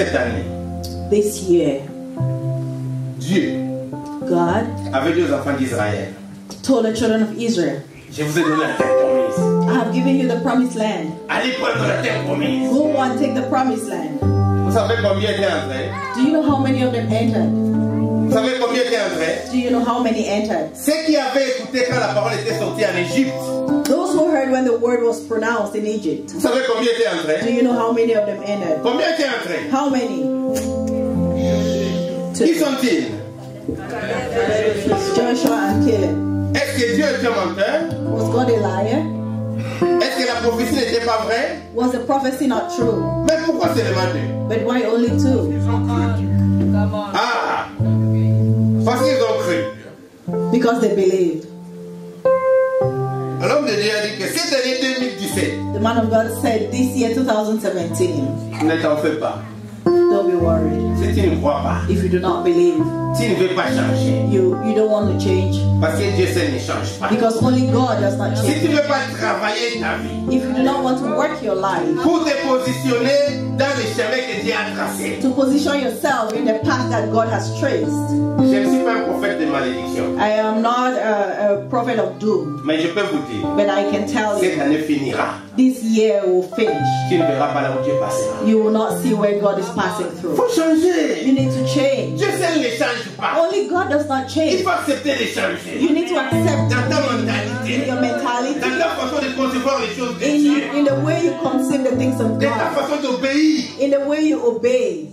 Cette année, this year, Dieu God avait dit aux enfants d'Israël, told the children of Israel, je vous ai donné la terre promise. I have given you the promised land. Allez prendre la terre promise. Go and take the promised land. Vous savez combien étaient entrés? Do you know how many of them entered? Vous savez combien étaient entrés? Do you know how many entered? Ceux qui avaient écouté quand la parole était sortie en Égypte. Those who heard when the word was pronounced in Egypt. Vous savez combien étaient Do entrés? you know how many of them entered? Combien étaient entrés? How many? Qui sont-ils? Joshua and Caleb. Est-ce que Dieu est un menteur? Was God a liar? Est-ce que la prophétie n'était pas vraie? Was the prophecy not true? Mais pourquoi seulement deux? But why only two? Ah! Parce qu'ils ont cru. Because they believed. L'homme de Dieu a dit que cette année 2017, The man of God said this year 2017, ne t'en fais pas. don't be worried. Si tu ne crois pas, If you do not believe, tu ne veux pas changer. you don't want to change. Parce que Dieu seul ne change pas. Because only God does not Si tu change. ne veux pas travailler ta vie If you do not want to work your life, pour te positionner dans le chemin que Dieu a tracé, to position yourself in the path that God has traced. je ne suis pas un prophète de malédiction, I am not a prophet of doom, mais je peux vous dire, but I can tell cette you année finira. this year will finish. Tu ne verras pas là où Dieu passera. You will not see where God is passing Il through. faut changer. You need to change. Dieu seul ne change pas. Only God does not Il change. faut accepter de changer. You need to accept Dans ta in mentalité, your mentality, dans ta façon de concevoir les choses de Dieu, in the way you conceive the things of dans ta God, façon d'obéir. in the way you obey.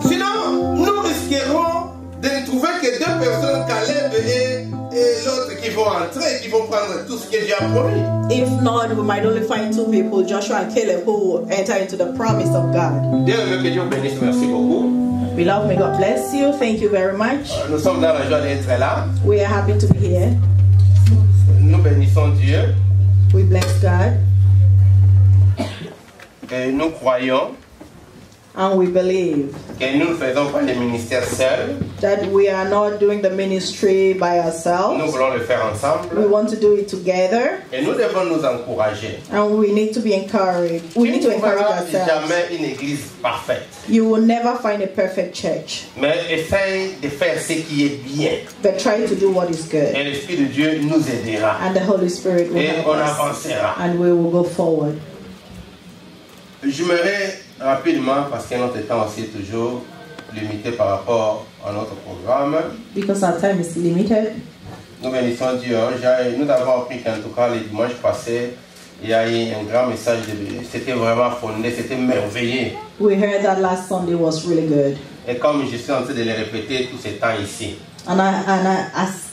Sinon, nous risquerons de ne trouver que deux personnes, Caleb et l'autre, qui vont entrer, qui vont prendre tout ce que Dieu a promis. If not, we might only find two people, Joshua and Caleb, who will enter into the promise of God. Dieu veut que Dieu vous bénisse. Merci beaucoup. Beloved, may God bless you. Thank you very much. Nous sommes dans la joie d'être là. We are happy to be here. Nous bénissons Dieu We bless God et nous croyons and we believe que nous ne faisons pas le ministère seul. that we are not doing the ministry by Nous ourselves. voulons le faire We ensemble want to do it together, et nous devons nous encourager. and we need to be encouraged. We need Tu to ne encourage verras ourselves. jamais une église parfaite. You will never find a perfect church, Mais essaye de faire ce qui est bien. but try to do what is good, Et l'Esprit de Dieu nous aidera. and the Holy Spirit will Et help on us, avancera. and we will go forward. J'aimerais rapidement, parce que notre temps aussi est toujours limité par rapport à notre programme. Because our time is limited. Nous bénissons Dieu. Nous avons appris qu'en tout cas, le dimanche passé, il y a eu un grand message. C'était vraiment fondé, c'était merveilleux. We heard that last Sunday was really good. Et comme je suis en train de le répéter tout ce temps ici. And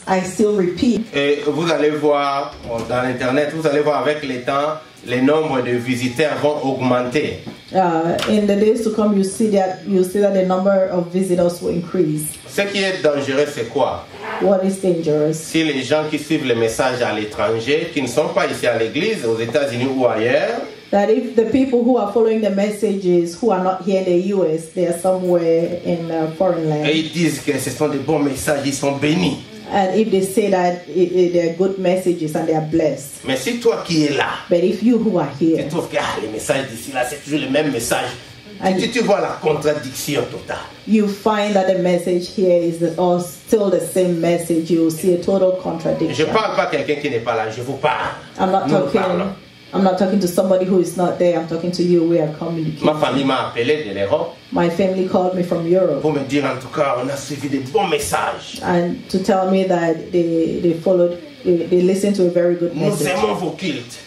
I still repeat. Et vous allez voir dans l'internet, vous allez voir avec le temps, les nombres de visiteurs vont augmenter. In the days to come, you see that the number of visitors will increase. Ce qui est dangereux, c'est quoi? What is dangerous? Si les gens qui suivent le message à l'étranger, qui ne sont pas ici à l'église, aux États-Unis ou ailleurs, That if the people who are following the messages who are not here in the US, they are somewhere in a foreign land. et ils disent que ce sont des bons messages, ils sont bénis. And if they say that they are good messages and they are blessed. Mais si toi qui es là, But if you who are tu here, trouves que les messages d'ici là, c'est toujours le même message, And- tu vois la contradiction totale. you find that the message here is still the same message, you will see a total Je contradiction. ne parle pas à quelqu'un qui n'est pas là, je vous parle. I'm not talking to somebody who is not there. I'm talking to you. We are communicating. Ma famille m'a appelé de l'Europe My family called me from Europe pour me dire en tout cas, on a suivi des bons messages. and to tell me that they listened to a very good Nous message. aimons vos cultes.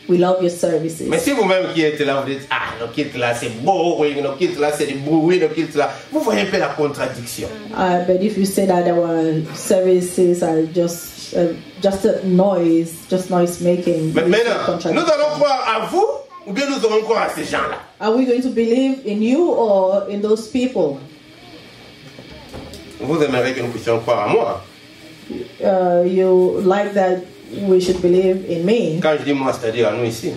We love your services. Mais si vous-même qui êtes là, vous dites, ah, nos cultes là c'est beau, oui, nos cultes là c'est du bruit, nos cultes là, vous voyez un peu la contradiction. But if you say that our services are just a noise, just noise making, Mais maintenant, nous allons croire à vous ou bien nous allons croire à ces gens-là. are we going to believe in you or in those people? Vous aimeriez que nous puissions croire à moi. You like that we should believe in me. Quand je dis moi, c'est-à-dire à nous ici.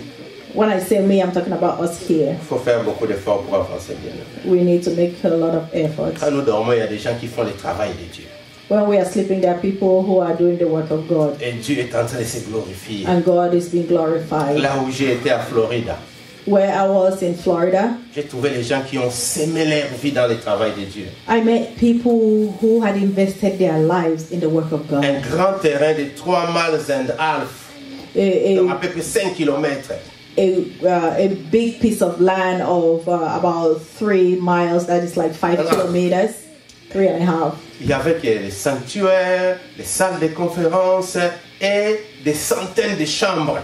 When I say me, I'm talking about us here. Il faut faire beaucoup d'efforts pour avancer bien. We need to make a lot of efforts. Quand nous dormons, il y a des gens qui font le travail de Dieu. When we are sleeping, there are people who are doing the work of God, Et Dieu est en train de se glorifier. and God is being glorified. Là où j'ai été à Floride, where I was in Florida, j'ai trouvé les gens qui ont sémé leur vie dans le travail de Dieu. I met people who had invested their lives in the work of God. Un grand terrain de 3 miles and half, à peu près 5 kilomètres. A big piece of land of about 3 miles, that is like 5 kilometers, 3.5. Il y avait les sanctuaires, les salles de conférences et des centaines de chambres.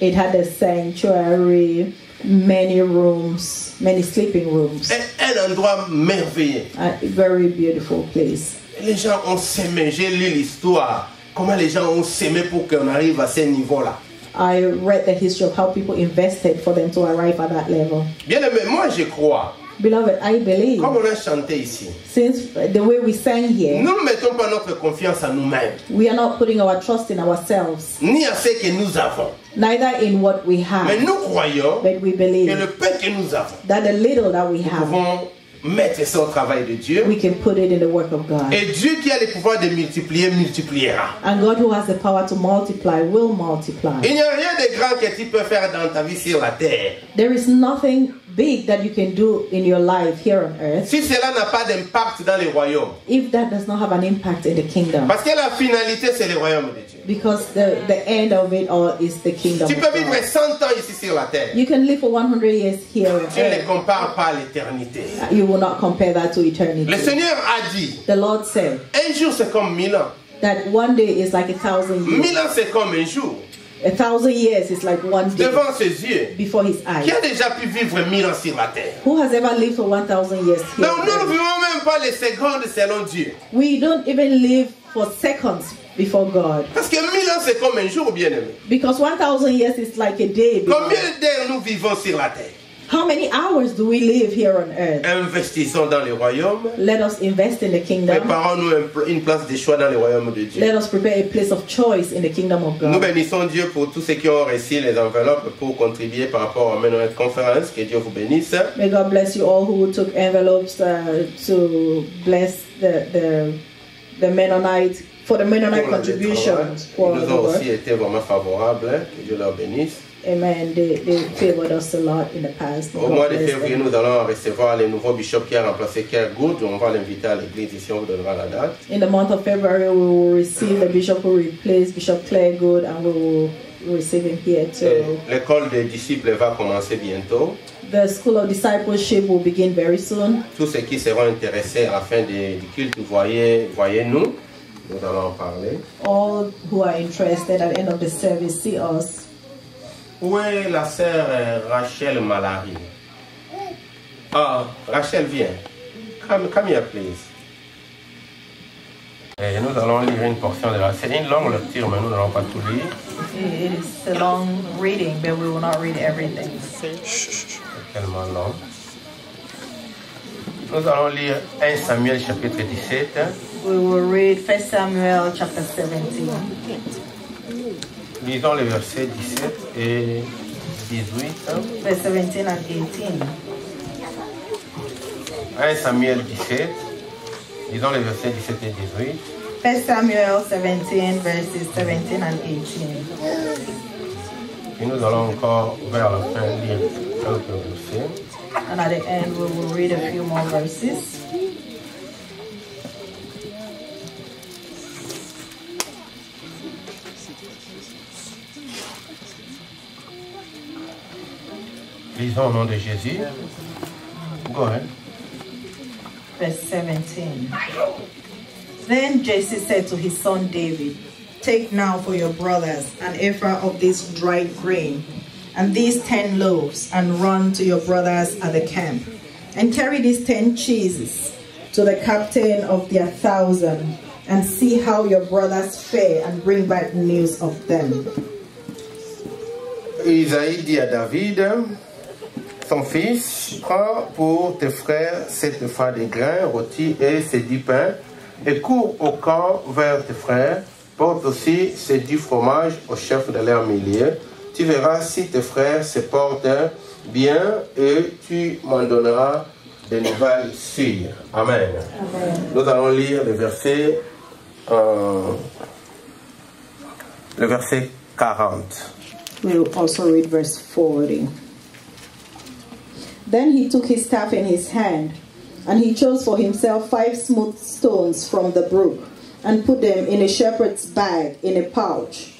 It had a sanctuary, many rooms, many sleeping rooms. Un endroit merveilleux. A very beautiful place. Les gens ont sémé, j'ai lu l'histoire, comment les gens ont sémé pour qu'on arrive à ce niveau-là. I read the history of how people invested for them to arrive at that level. Bien aimé, moi je crois. Beloved, I believe. Comme on a chanté ici. Since the way we sang here, nous ne mettons pas notre confiance en nous-mêmes. We are not putting our trust in ourselves. Ni à ce que nous avons. Neither in what we have. Mais nous croyons but we believe que le peu que nous avons, that the little that we have, nous pouvons mettre ça au travail de Dieu. We can put it in the work of God. Et Dieu qui a le pouvoir de multiplier, multipliera. And God who has the power to multiply will multiply. Il n'y a rien de grand que tu peux faire dans ta vie sur la terre. There is nothing big that you can do in your life here on earth. Si cela n'a pas d'impact dans le royaume. If that does not have an impact in the kingdom. Parce que la finalité c'est le royaume de Dieu. Because the end of it all is the kingdom. Tu peux vivre 100 ans ici sur la terre. You can live for 100 years here on Tu earth. ne compares pas à l'éternité. You will not compare that to eternity. Le Seigneur a dit. The Lord said. Un jour c'est comme 1000 ans. That one day is like 1,000 years. 1000 ans c'est comme un jour. 1,000 years is like one day. Devant ses yeux. Before his eyes. Qui a déjà pu vivre 1000 ans sur la terre? Who has ever lived for 1,000 years here? Donc nous ne vivons même pas les secondes selon Dieu. We don't even live for seconds before God. Parce que 1000 ans c'est comme un jour, bien aimé. Because 1,000 years is like a day. Combien d'heures nous vivons sur la terre? How many hours do we live here on earth? Investissons dans le royaume. Let us invest in the kingdom. Préparons-nous une place de choix dans le royaume de Dieu. Let us prepare a place of choice in the kingdom of God. Nous bénissons Dieu pour tous ceux qui ont reçu les enveloppes pour contribuer par rapport à notre conférence. Que Dieu vous bénisse. May God bless you all who took envelopes to bless the Mennonite for the Mennonite contributions. Ils nous ont aussi été vraiment favorables. Que Dieu leur bénisse. Amen. They favored us a lot in the past. Au mois de février, nous allons recevoir le nouveau bishop qui a remplacé Kerr Good. On va l'inviter à l'église ici, on vous donnera la date. In the month of February, we will receive the bishop who replaced Bishop Claire Good, and we will receive him here too. L'école des disciples va commencer bientôt. The school of discipleship will begin very soon. Tous ceux qui seront intéressés à la fin du culte, voyez-nous. Nous allons en parler. All who are interested at the end of the service, see us. Où est la sœur Rachel Malari? Ah, Rachel, viens. Come here, please. Et nous allons lire une portion de la... C'est une longue lecture, mais nous n'allons pas tout lire. It is a long reading, but we will not read everything. C'est tellement long. Nous allons lire 1 Samuel chapitre 17. We will read 1 Samuel chapter 17. Lisons les versets 17 et 18. Verse 17 and 18. 1 Samuel 17. Lisons les versets 17 et 18. 1 Samuel 17, verses 17 and 18. Et nous allons encore vers la fin lire quelques versets. And at the end we will read a few more verses. Lisons au nom de Jésus. Go ahead. Verse 17. Then Jesse said to his son David, "Take now for your brothers an ephah of this dried grain, and these 10 loaves, and run to your brothers at the camp, and carry these 10 cheeses to the captain of their 1,000, and see how your brothers fare, and bring back news of them." Isaïe dit à David, son fils, prends pour tes frères 7 ephas de grains rôtis et ces 10 pains, et cours au camp vers tes frères, porte aussi ces 10 fromages au chef de leur millier. Tu verras si tes frères se portent bien et tu m'en donneras des nouvelles sûres. Amen. Amen. Nous allons lire le verset 40. We'll also read verse 40. Then he took his staff in his hand, and he chose for himself 5 smooth stones from the brook, and put them in a shepherd's bag in a pouch,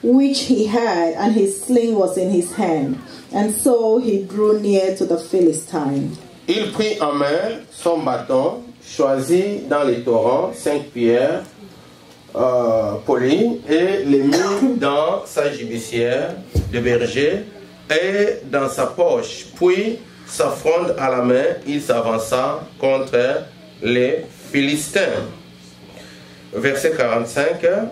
which he had, and his sling was in his hand. And so he drew near to the Philistine. Il prit en main son bâton, choisit dans les torrents 5 pierres polies, et les mit dans sa gibecière de berger et dans sa poche. Puis, sa fronde à la main, il s'avança contre les Philistins. Verset 45.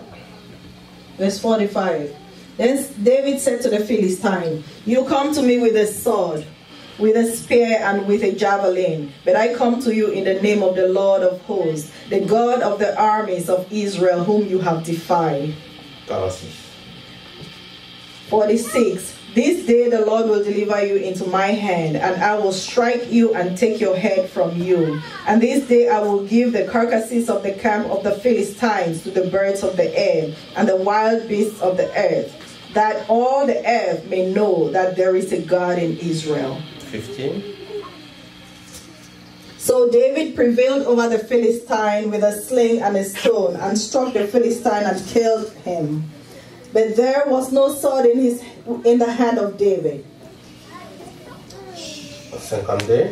Verse 45. Then David said to the Philistine, "You come to me with a sword, with a spear, and with a javelin, but I come to you in the name of the Lord of hosts, the God of the armies of Israel, whom you have defied." 46. This day the Lord will deliver you into my hand, and I will strike you and take your head from you. And this day I will give the carcasses of the camp of the Philistines to the birds of the air and the wild beasts of the earth, that all the earth may know that there is a God in Israel. 15. So David prevailed over the Philistine with a sling and a stone, and struck the Philistine and killed him. But there was no sword in the hand of David. 52.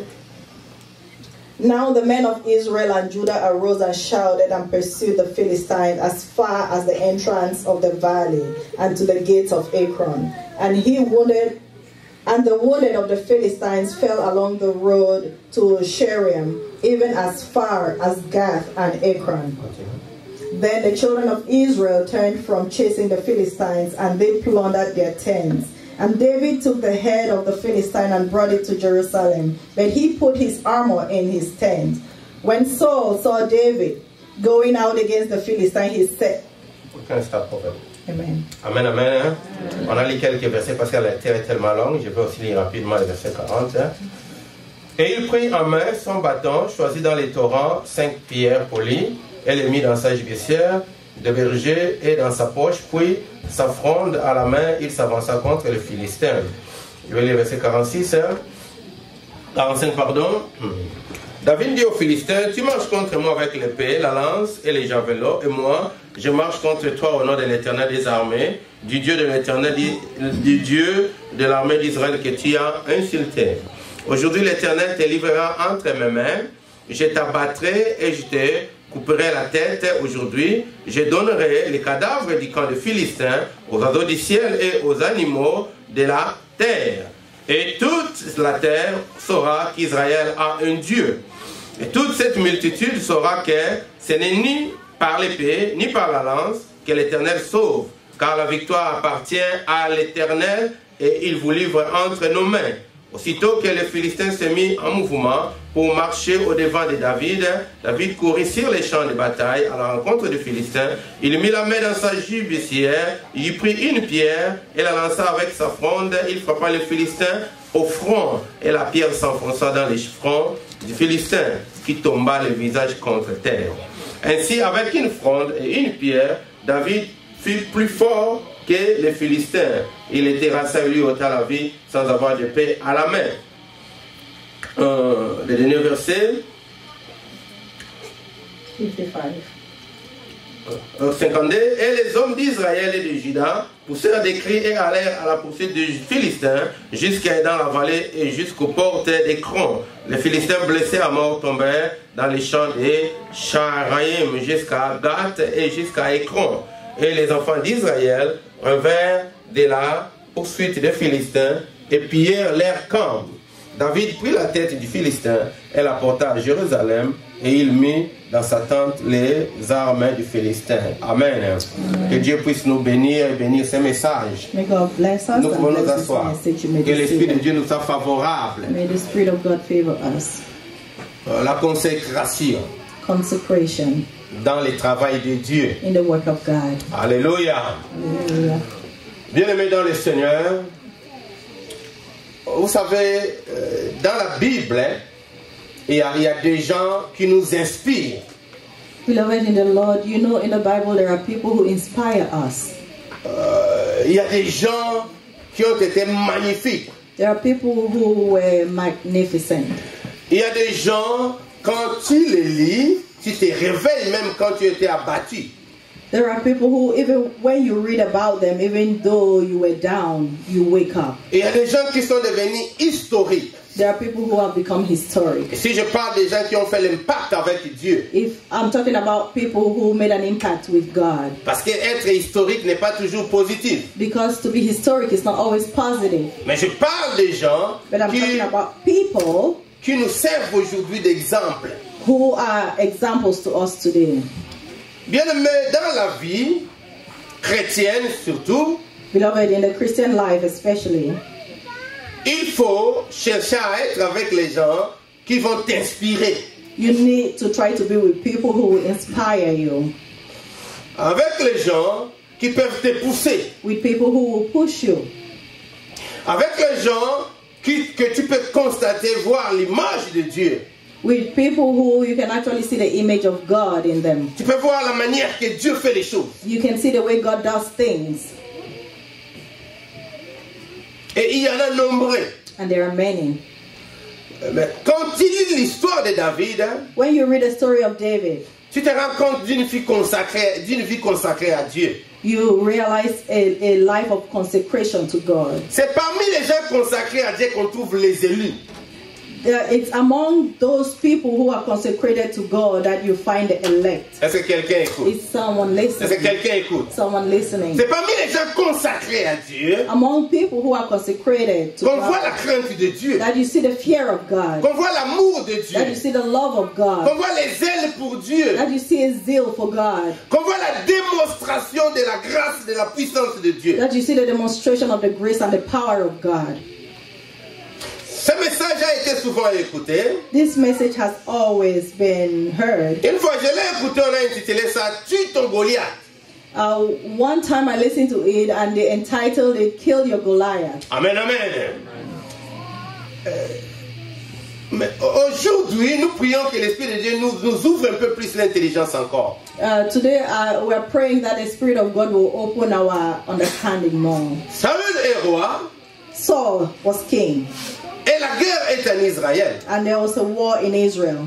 Now the men of Israel and Judah arose and shouted and pursued the Philistines as far as the entrance of the valley and to the gates of Ekron. And the wounded of the Philistines fell along the road to Sherim, even as far as Gath and Ekron. Then the children of Israel turned from chasing the Philistines, and they plundered their tents. And David took the head of the Philistine and brought it to Jerusalem. But he put his armor in his tent. When Saul saw David going out against the Philistine, he said, Amen. Amen, amen. Hein? On a lu quelques versets parce que la terre est tellement longue. Je vais aussi lire rapidement le verset 40. Hein? Et il prit en main son bâton, choisit dans les torrents 5 pierres polies, et les mit dans sa gibecière de berger et dans sa poche, puis sa fronde à la main, il s'avança contre les Philistins. Je vais lire verset 46. Hein? 45, pardon. David dit aux Philistins, tu marches contre moi avec l'épée, la lance et les javelots, et moi, je marche contre toi au nom de l'Éternel des armées, du Dieu de l'Éternel, du Dieu de l'armée d'Israël que tu as insulté. Aujourd'hui, l'Éternel te livrera entre mes mains, je t'abattrai et je te couperai la tête. Aujourd'hui, je donnerai les cadavres du camp de Philistins aux oiseaux du ciel et aux animaux de la terre. Et toute la terre saura qu'Israël a un Dieu. Et toute cette multitude saura que ce n'est ni par l'épée, ni par la lance que l'Éternel sauve, car la victoire appartient à l'Éternel et il vous livre entre nos mains. Aussitôt que les Philistins se mit en mouvement pour marcher au-devant de David, David courut sur les champs de bataille à la rencontre des Philistins. Il mit la main dans sa gibecière, il prit une pierre et la lança avec sa fronde. Il frappa les Philistins au front et la pierre s'enfonça dans les fronts du Philistin qui tomba le visage contre terre. Ainsi, avec une fronde et une pierre, David fut plus fort que les Philistins. Il était terrassa lui ôta la vie sans avoir de paix à la main. Le dernier verset. 52. Et les hommes d'Israël et de Juda poussèrent des cris et allèrent à la poursuite des Philistins jusqu'à dans la vallée et jusqu'aux portes d'Écron. Les Philistins blessés à mort tombèrent dans les champs de Sharaïm jusqu'à Gath et jusqu'à Écron. Et les enfants d'Israël revinrent de la poursuite des Philistins et pillèrent leur camp. David prit la tête du Philistin et la porta à Jérusalem et il mit dans sa tente les armes du Philistin. Amen. Que Dieu puisse nous bénir et bénir ces messages. May God bless us. Nous pouvons nous asseoir. Que l'Esprit de Dieu nous soit favorable. May the Spirit of God favor us. La consécration. Consecration. Dans le travail de Dieu. In the work of God. Alléluia. Hallelujah. Bien-aimés dans le Seigneur, vous savez, dans la Bible, il y a des gens qui nous inspirent. Beloved in the Lord, you know in the Bible there are people who inspire us. Il Il y a des gens qui ont été magnifiques. There are people who were magnificent. Il y a des gens, quand tu les lis, tu te réveilles même quand tu étais abattu. There are people who, even when you read about them, even though you were down, you wake up. Et il y a des gens qui sont devenus historiques. There are people who have become historic. Et si je parle des gens qui ont fait l'impact avec Dieu, If I'm talking about people who made an impact with God, parce qu'être historique n'est pas toujours positif. because to be historic is not always positive. Mais je parle des gens But I'm talking about people qui nous servent aujourd'hui d'exemple. who are examples to us today. Bien-aimés, dans la vie chrétienne surtout, Beloved, in the Christian life especially, il faut chercher à être avec les gens qui vont t'inspirer. you need to try to be with people who will inspire you, Avec les gens qui peuvent te pousser. with people who will push you, Avec les gens que tu peux constater, voir l'image de Dieu. with people who you can actually see the image of God in them. Tu peux voir la manière que Dieu fait les choses. You can see the way God does things, Et il y en a nombreux. and there are many. Mais quand tu lis l'histoire de David, When you read the story of David, tu te rends compte d'une vie consacrée à Dieu. you realize a life of consecration to God. C'est parmi les gens consacrés à Dieu qu'on trouve les élus. It's among those people who are consecrated to God that you find the elect. Est-ce que quelqu'un écoute? Is someone Est-ce que listening? quelqu'un écoute? Someone listening. C'est parmi les gens consacrés à Dieu Among people who are consecrated to qu'on voit la God, crainte de Dieu, that you see the fear of God, qu'on voit l'amour de that you Dieu, see the love of qu'on God, voit les ailes pour Dieu, that you see a zeal for God, qu'on voit la démonstration de la grâce, de la puissance de Dieu. that you see the demonstration of the grace and the power of God. Ce message a été souvent écouté. This message has always been heard. Une fois je l'ai écouté, on a intitulé ça Tue ton Goliath. One time I listened to it and they entitled it Kill Your Goliath. Amen, amen. Mais aujourd'hui, nous prions que l'Esprit de Dieu nous ouvre un peu plus l'intelligence encore. Today we are praying that the Spirit of God will open our understanding more. Saül est roi Saul was king et la guerre est en Israël. and there was a war in Israel,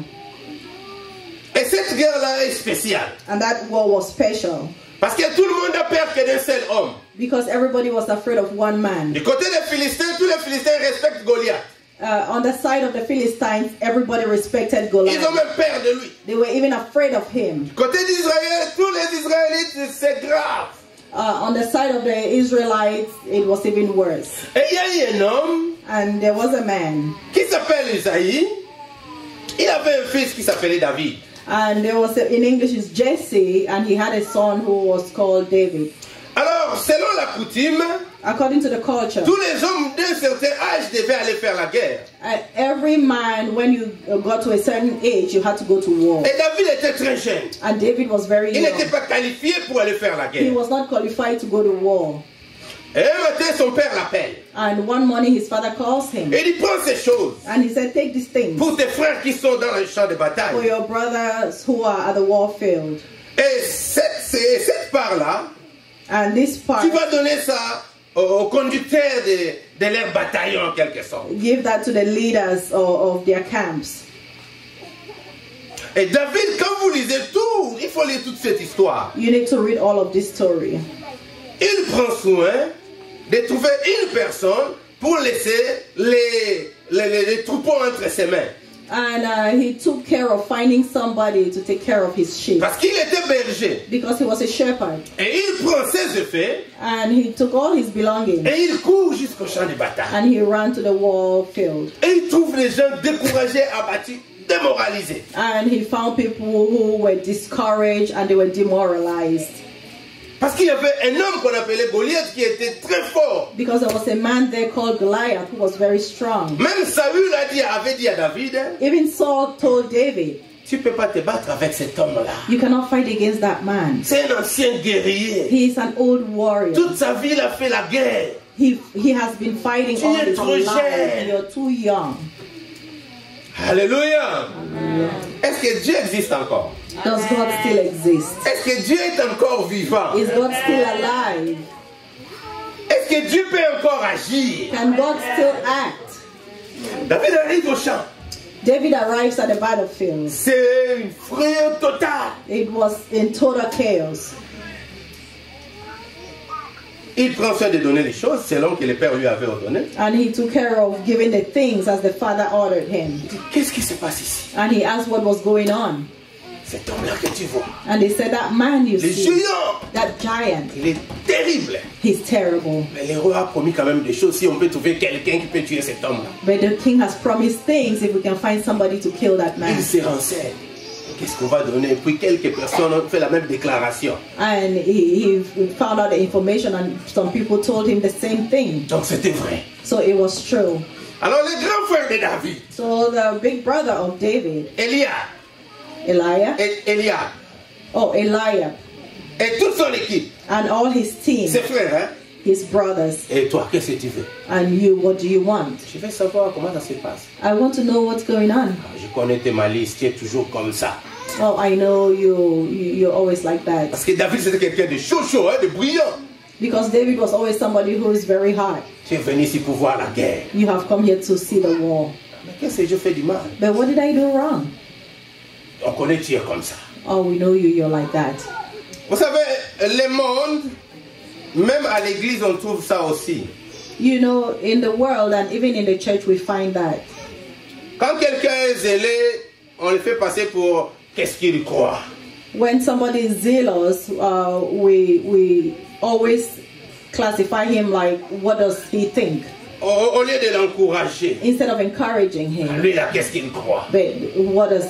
Et cette guerre-là est spéciale. and that war was special Parce que tout le monde a peur que d'un seul homme. because everybody was afraid of one man. Du côté des Philistins, tous les Philistins respectent Goliath. On the side of the Philistines, everybody respected Ils ont Goliath. même peur de lui. They were even afraid of him. Du côté d'Israël, tous les Israélites, c'est grave. On the side of the Israelites, it was even worse. Et il y a eu un homme And there was a man, qui s'appelle Isaïe. Il avait un fils qui s'appelait David. and there was in English is Jesse, and he had a son who was called David. Alors, selon la coutume, According to the culture, tous les hommes d'un certain âge devaient aller faire la guerre. every man, when you got to a certain age, you had to go to war. Et David était très jeune. And David was very Il young. n'était pas qualifié pour aller faire la He guerre. was not qualified to go to war. Et un matin, son père l'appelle. And one morning his father calls him. Et il prend ces choses And he said, take these things pour tes frères qui sont dans le champ de for bataille. your brothers who are at the war field. Et cette part-là, And this part, tu vas donner ça au conducteur de leur bataillon en quelque sorte. give that to the leaders of their camps. Et David, quand vous lisez tout, il faut lire toute cette histoire. You need to read all of this story. Il prend soin de trouver une personne pour laisser les troupeaux entre ses mains. And he took care of finding somebody to take care of his sheep Parce qu'il était berger. because he was a shepherd. Et il prend ses effets And he took all his belongings et il court jusqu'au champ de bataille. and he ran to the war field. Et il trouve les gens découragés, abattus, démoralisés. And he found people who were discouraged and they were demoralized. Parce qu'il y avait un homme qu'on appelait Goliath qui était très fort. Because there was a man there called Goliath who was very strong. Même Saül avait dit à David, Even Saul told David, tu ne peux pas te battre avec cet homme-là. you cannot fight against that man. C'est un ancien guerrier. He is an old warrior. Toute sa vie, il a fait la guerre. He has been fighting Tu all es his trop life. jeune. You're too young. Alléluia. Est-ce que Dieu existe encore? Does God still exist? Est-ce que Dieu est encore vivant? Is God still alive? Est-ce que Dieu peut encore agir? Can God still act? David arrive au champ. David arrives at the battlefield. C'est une frayeur totale. It was in total chaos. Il prend soin de donner les choses selon que le Père lui avait ordonné. And he took care of giving the things as the Father ordered him. Qu'est-ce qui se passe ici? And he asked what was going on. Cet homme-là que tu vois, And they said, that man you le see, géant, that giant, il est terrible. he's terrible. Mais le roi a promis quand même des choses. Si on peut trouver quelqu'un qui peut tuer cet homme-là, But the king has promised things if we can find somebody to kill that man. il se renseigne. Qu'est-ce qu'on va donner? Et puis quelques personnes ont fait la même déclaration. And he found out the information, and some people told him the same thing. Donc c'était vrai. So it was true. Alors le grand frère de David, So the big brother of David, Eliab, Eliab, et toute son équipe, and all his team, ses frères, hein? his brothers, Et toi, qu'est-ce que tu veux? and you, what do you want? Je veux savoir comment ça se passe. I want to know what's going on. Je connais tes malices, tu es toujours comme ça. Oh, I know you're always like that. Parce que David c'était quelqu'un de chaud, hein, de brillant. Because David was always somebody who is very hot. Tu es venu ici pour voir la guerre. You have come here to see the war. Mais qu'est-ce que je fais du mal? But what did I do wrong? On connaît tu es comme ça. Oh, we know you're like that. Vous savez, le monde, même à l'église, on trouve ça aussi. You know, in the world and even in the church, we find that. Quand quelqu'un est zélé, on le fait passer pour qu'est-ce qu'il croit. When somebody is zealous, we always classify him like, what does he think? Au lieu de l'encourager. Instead of encouraging him. Lui là, qu'est-ce qu'il croit? But what does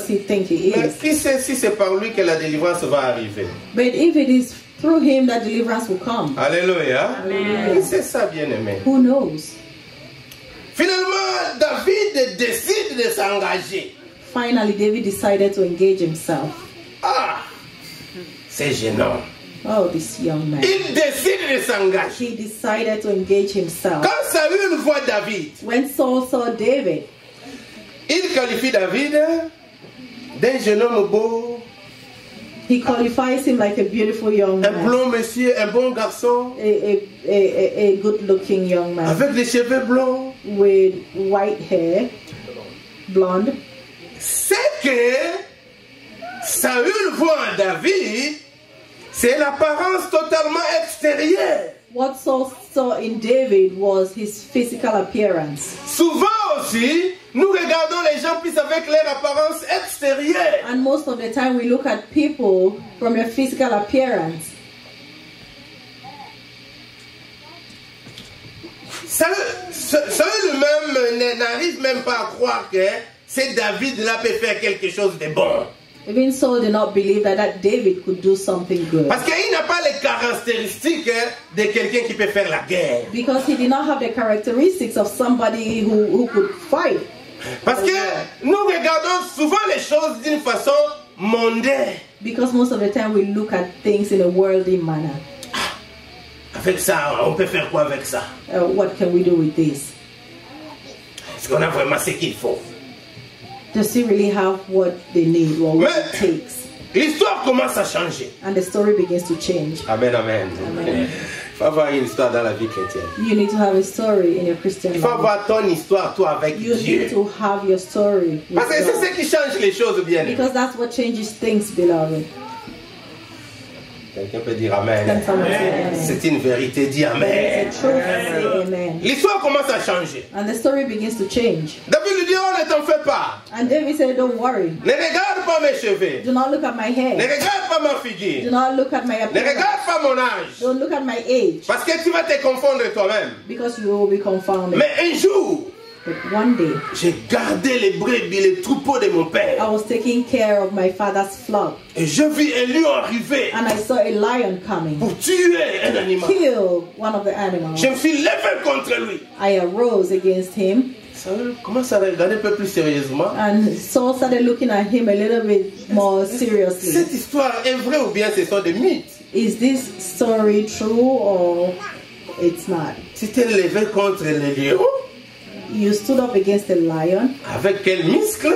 he think he Mais is? qui sait si c'est par lui que la délivrance va arriver? But if it is through him that deliverance will come, Alléluia. Qui sait ça, bien-aimé? who knows? Finalement, David décide de s'engager. Finally, David decided to engage himself. Ah, c'est gênant. Oh, this young man. Il décide de s'engager. He decided to engage himself. Quand Saül voit David, When Saul saw David, il qualifie David d'un jeune homme beau, he qualifies him like a beautiful young un man, blond monsieur, un bon garçon, a good-looking young man avec les cheveux blonds. with white hair, blonde. C'est que Saül voit en David, c'est l'apparence totalement extérieure. What Saul saw in David was his physical appearance. Souvent aussi, nous regardons les gens plus avec leur apparence extérieure. And most of the time we look at people from their physical appearance. Saül même n'arrive même pas à croire que c'est David là peut faire quelque chose de bon. Even Saul did not believe that David could do something good. Parce qu'il n'a pas les caractéristiques de quelqu'un qui peut faire la guerre. Because he did not have the characteristics of somebody who could fight. Parce que nous regardons souvent les choses d'une façon mondaine. Because most of the time we look at things in a worldly manner. Avec ça, on peut faire quoi avec ça? What can we do with this? Est-ce qu'on a vraiment ce qu'il faut? Does he really have what they need or what it takes? L'histoire commence à changer. And the story begins to change. Amen, amen. Amen. Il faut avoir une histoire dans la vie chrétienne. You need to have a story in your Christian Il faut life. avoir ton histoire, toi, avec You Dieu. need to have your story with Parce que c'est God. ce qui change les choses, bien. Because that's what changes things, beloved. Quelqu'un peut dire Amen. Can someone say amen? C'est une vérité, dis Amen. It's a truth, say amen. L'histoire commence à changer. And the story begins to change. David lui dit, oh, ne t'en fais pas. And David said, don't worry. Ne regarde pas mes cheveux. Do not look at my Ne hair. regarde pas ma Do figure. not look at my Ne appearance. regarde pas mon âge. Don't look at my age. Parce que tu vas te confondre toi-même. Because you will be confounded. Mais un jour, But one day, j'ai gardé les brebis, les troupeaux de mon père. I was taking care of my father's flock. Et je vis un lion arriver And I saw a lion coming. pour tuer un animal. Kill one of the animals. Je me suis levé contre lui. I arose against him. Saül commence à regarder un peu plus sérieusement. And Saul started looking at him a little bit more seriously. Cette histoire est vraie ou bien ce sont des mythes? Is this story true or it's not? Tu t'es levé contre le lion? You stood up against a lion. Avec quel muscle?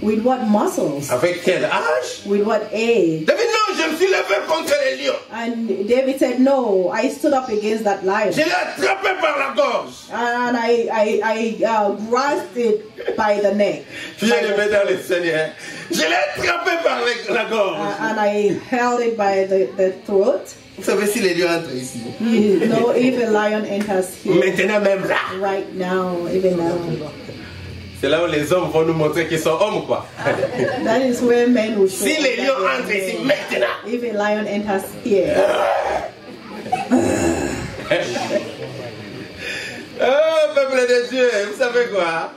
With what muscles? Avec quel âge? With what age? David, non, je me suis levé contre les lions. And David said, no, I stood up against that lion. Je l'ai attrapé par la gorge. And I grasped it by the neck. Bien-aimé dans le Seigneur. Je l'ai attrapé par la gorge. And I held it by the throat. Vous savez si les lions entrent ici. You know, if a lion enters here. Maintenant même là. Right now, even now. C'est là où les hommes vont nous montrer qu'ils sont hommes, quoi. That is where men will show. Si les lions entrent ici maintenant. If a lion enters here. Oh, peuple de Dieu, vous savez quoi?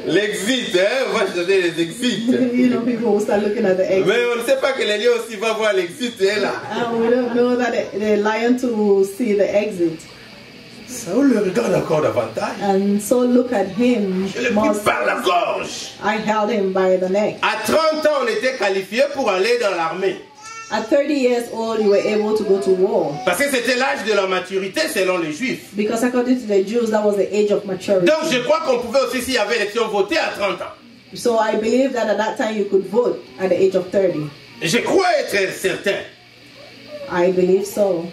L'exit, hein? On va chercher les exits. You know, people will start looking at the exit. Mais on ne sait pas que les lions aussi vont voir l'exit, hein, là. We don't know that the lion too will see the exit. Saul le regarde encore davantage. And so look at him. Je l'ai pris par la gorge. I held him by the neck. À 30 ans, on était qualifié pour aller dans l'armée. At 30 years old, you were able to go to war. Parce que c'était l'âge de la maturité selon les Juifs. Because according to the Jews, that was the age of maturity. Donc je crois qu'on pouvait aussi, s'il y avait élection, voter à 30 ans. So I believe that at that time you could vote at the age of 30. Je crois être certain. I believe so.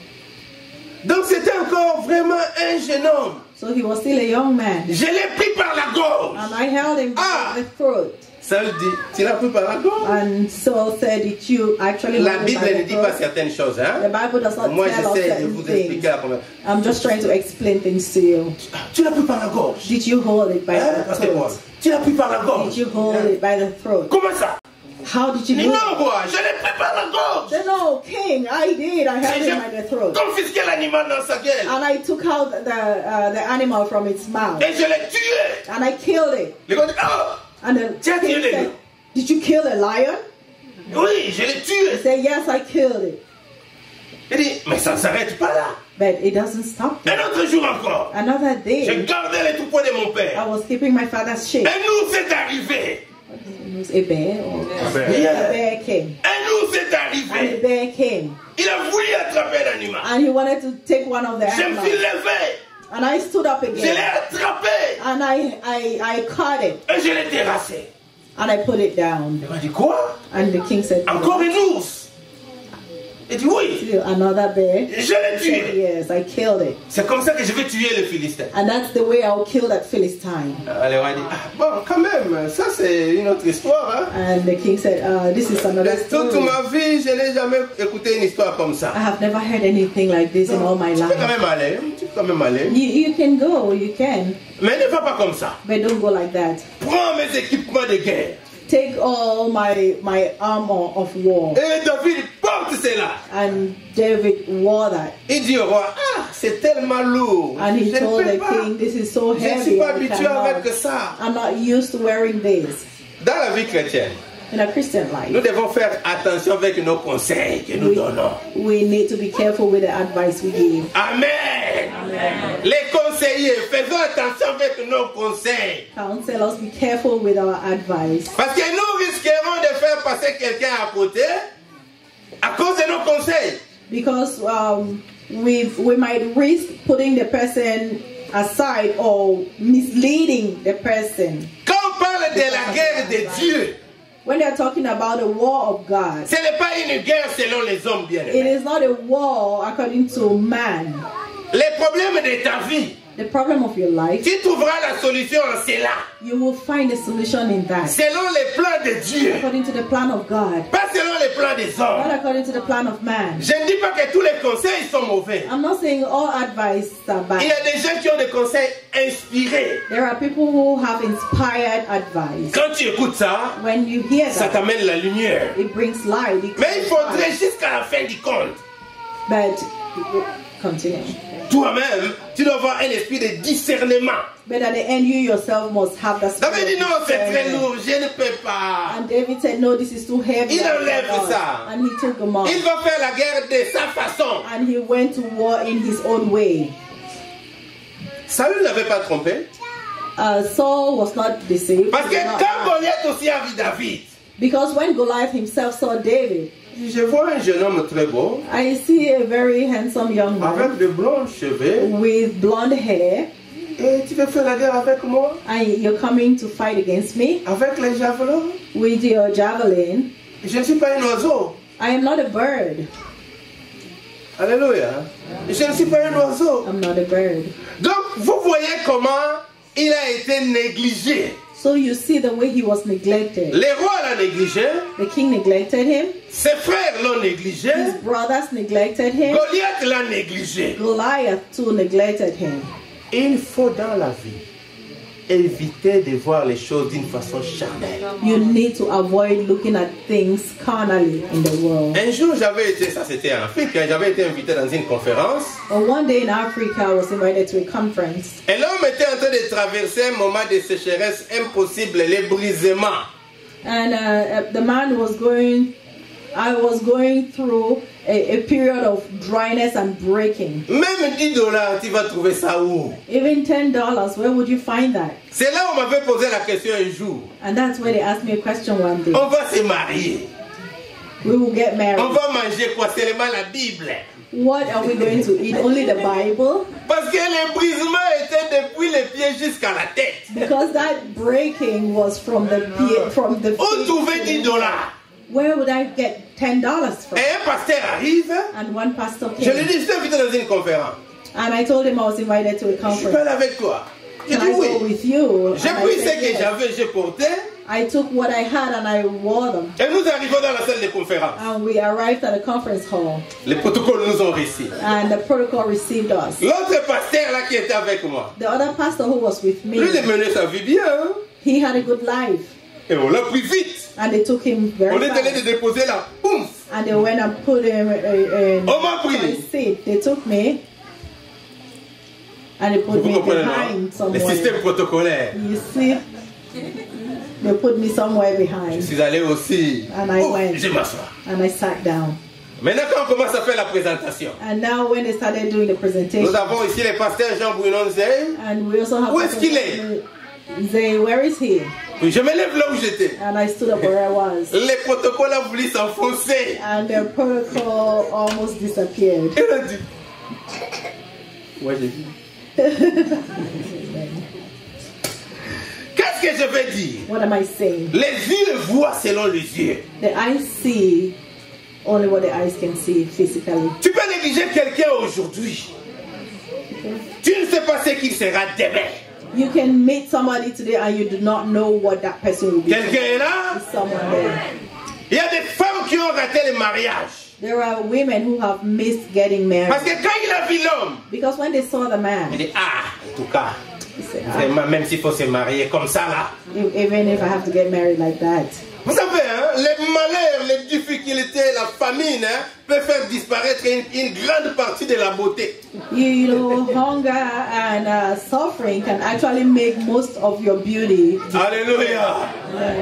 Donc c'était encore vraiment un jeune homme. So he was still a young man. Je l'ai pris par la gorge. And I held him by the throat. Saul dit, tu l'as pris par la gorge? And Saul said, did you actually La Bible ne dit pas certaines choses, hein? The Bible does not Moi, tell us j'essaie de certain vous things. expliquer la première. I'm just trying to explain things to you. Tu l'as pris par la gorge? Did you hold it by the throat? Tu l'as pris par la gorge? Did you hold it by the throat? Comment ça? How did you do it? Non, moi, je l'ai pris par la gorge. No, King, I did. I held him by the throat. Confisqué l'animal dans sa gueule. And I took out the animal from its mouth. Et je l'ai tué. And I killed it. Les gars disent, oh, And the Tiens, king tué-le. said, did you kill a lion? oui, je l'ai He tué. said, yes, I killed it. Il dit, mais ça ne s'arrête pas là. But it doesn't stop there. Un autre jour encore, Another j'ai day, gardé les troupeaux de mon I père. was keeping my father's sheep. Un nous c'est arrivé. It was a bear. Or a Yeah. bear came. Un nous c'est And a arrivé. bear came. Il a voulu attraper l'animal. And he wanted to take one of the Je me suis animals. levé. And I stood up Je l'ai again. attrapé. And I caught it. Et je l'ai terrassé. And I put it down. Il m'a dit quoi? And the king said, Encore un ours. Il dit oui. still another bear. Je l'ai He said, tué. yes, I killed it. C'est comme ça que je vais tuer le Philistin. And that's the way I'll kill that Philistine. Le roi dit, ah, bon, quand même, ça c'est une autre histoire. Hein? And the king said, this is another De toute story. ma vie, je n'ai jamais écouté une histoire comme ça. I have never heard anything like this in all my Tu peux quand life. même aller, tu peux quand même aller. You can go, you can, Mais ne va pas comme ça. but don't go like that. Prends mes équipements de guerre. Take all my armor of war. Et David porte cela. And David wore that. Il dit au roi, ah, c'est tellement lourd. And he Je ne told peux the pas. king, this is so Je ne suis heavy. pas I habitué cannot. avec ça. I'm not used to wearing this. Dans la vie chrétienne, In a Christian nous life, devons faire attention avec nos conseils que nous donnons. we need to be careful with the advice we give. Amen. Les conseillers, faisons attention avec nos conseils. Counselors, be careful with our advice. Parce que nous risquerons de faire passer quelqu'un à côté à cause de nos conseils. Because we might risk putting the person aside or misleading the person. Quand on parle de la guerre de Dieu, When they're talking about the war of God, ce n'est pas une guerre selon les hommes it bien-aimés. is not a war according to man. Les problèmes de ta vie, The problem of your life, tu trouveras la solution en cela. you will find a solution in that. Selon les plans de Dieu, According to the plan of God, pas selon les plans des not hommes. according to the plan of man. Je ne dis pas que tous les conseils sont mauvais. I'm not saying all advice are Il y bad. a des gens qui ont des conseils inspirés. There are people who have inspired advice. Quand tu écoutes ça, When you hear ça that, t'amène la lumière. it brings light. It Mais il brings faudrait light. jusqu'à la fin du compte, But continue. toi-même, tu dois avoir un esprit de discernement. But at the end, you yourself must have that spirit. David dit non, of c'est très discernment. lourd, je ne peux pas. And David said, no, this is too heavy. Il I enlève cannot. ça. And he took them off. Il va faire la guerre de sa façon. And he went to war in his own way. Saül n'avait pas trompé. Saul was not deceived. Parce He que was not quand lied. Goliath aussi a vu David, Because when Goliath himself saw David, je vois un jeune homme très beau, I see a very handsome young man avec de blonds cheveux, with blonde hair, et tu veux faire la guerre avec moi, and you're coming to fight against me avec les javelins. with your javelin. Je ne suis pas un oiseau. I am not a bird. Alléluia. Je ne suis pas un oiseau. I'm not a bird. Donc, vous voyez comment il a été négligé. So you see the way he was neglected. Les rois l'ont négligé. The king neglected him. Ses frères l'ont négligé. His brothers neglected him. Goliath l'a négligé. Goliath too neglected him. Il faut dans la vie éviter de voir les choses d'une façon charnelle. You need to avoid looking at things carnally in the world. Un jour, j'avais été, ça c'était en Afrique, j'avais été invité dans une conférence. One day in Africa, I was invited to a conference. Et l'homme était en train de traverser un moment de sécheresse impossible, les brisements. And the man was going, I was going through a period of dryness and breaking. Même $10, tu vas trouver ça où? Even $10, where would you find that? C'est là où on m'avait posé la question un jour. And that's where they asked me a question one day. On va se marier. We will get married. On va manger quoi? Seulement la Bible. What are we going to eat? Only the Bible? Parce que les brisements étaient depuis les pieds jusqu'à la tête. Because that breaking was from the On trouvait $10. Where would I get $10 from? Et un pasteur arrive. And one pastor Je lui came. dis, je t'ai invité dans une conférence. And I told him I was invited to a Je peux conference. aller avec toi. Il Can dit I go oui. with you? J'ai And I pris said ce que yes. j'avais, j'ai porté. I took what I had and I wore them. Et nous arrivons dans la salle de conférence. And we arrived at a conference hall. Les protocoles nous ont reçus. And the protocol received us. L'autre pasteur là qui était avec moi, The other pastor who was with me, lui il menait sa vie bien. Hein? he had a good life. Et on l'a pris vite. And they took him On very est allé fast. le déposer là. Boum. And they went and put him in On m'a pris. my seat. They took me and they put Vous me comprenez, behind non? Le somewhere. système protocolaire. You see? They put me somewhere Je behind. suis allé aussi. And I went. Je m'assois. And I sat down. Maintenant quand on commence à faire la présentation, And now when they started doing the presentation, nous avons ici le pasteur Jean Bouinon-Zey. and we also have Où est-ce qu'il est? Zay, where is he? Puis je me lève là où j'étais. And I stood up where I was. Les protocoles ont voulu s'enfoncer. And the protocol almost disappeared. Il a dit. Ouais, j'ai dit. Qu'est-ce que je vais dire? What am I saying? Les yeux voient selon les yeux. The eyes see only what the eyes can see physically. Tu peux négliger quelqu'un aujourd'hui. Tu ne sais pas ce qu'il sera demain. You can meet somebody today and you do not know what that person will be. Quelqu'un est là. There's someone there. Il y a des femmes qui ont raté le mariage. There are women who have missed getting married. Parce que quand il a vu l'homme, Because when they saw the il man, dit, ah, en tout cas, he said, vraiment, même s'il faut se marier comme ça là. even if I have to get married like that. Vous savez, hein, les malheurs, les difficultés, la famine hein, peuvent faire disparaître une grande partie de la beauté. You know, hunger and suffering can actually make most of your beauty. Alléluia.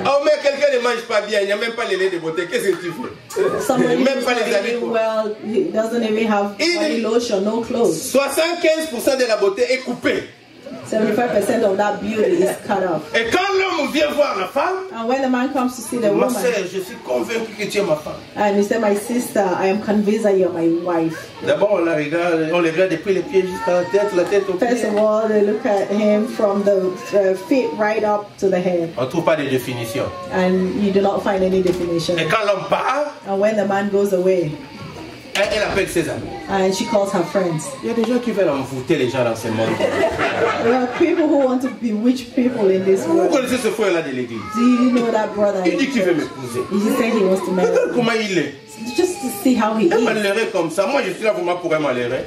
Oh, mais quelqu'un ne mange pas bien, il n'y a même pas les laits de beauté. Qu'est-ce que tu fais? Somebody Même who's pas not les habits. eating well, he doesn't even have body lotion, no clothes. 75% de la beauté est coupée. 75% of that beauty is cut off. Et quand l'homme vient voir la femme, And when the man comes to see the ma woman, sœur, je suis convaincu que tu es ma femme. and he said, my sister, I am convinced that you're my wife. D'abord, on le regarde depuis les pieds jusqu'à la tête au First pied. of all, they look at him from the feet right up to the head. On ne trouve pas de définition. And you do not find any definition. Et quand l'homme part, And when the man goes away, elle appelle ses amis. and she calls her friends. Il y a des gens qui veulent envoûter les gens dans ce monde. There are people who want to bewitch people in this Vous world. connaissez ce frère-là de l'église? Do you know that brother? Il dit qu'il veut m'épouser. He said he wants to marry Regarde me. comment il est. Just to see how he Un is. malheureux comme ça. Moi, je suis là vraiment pour un malheureux.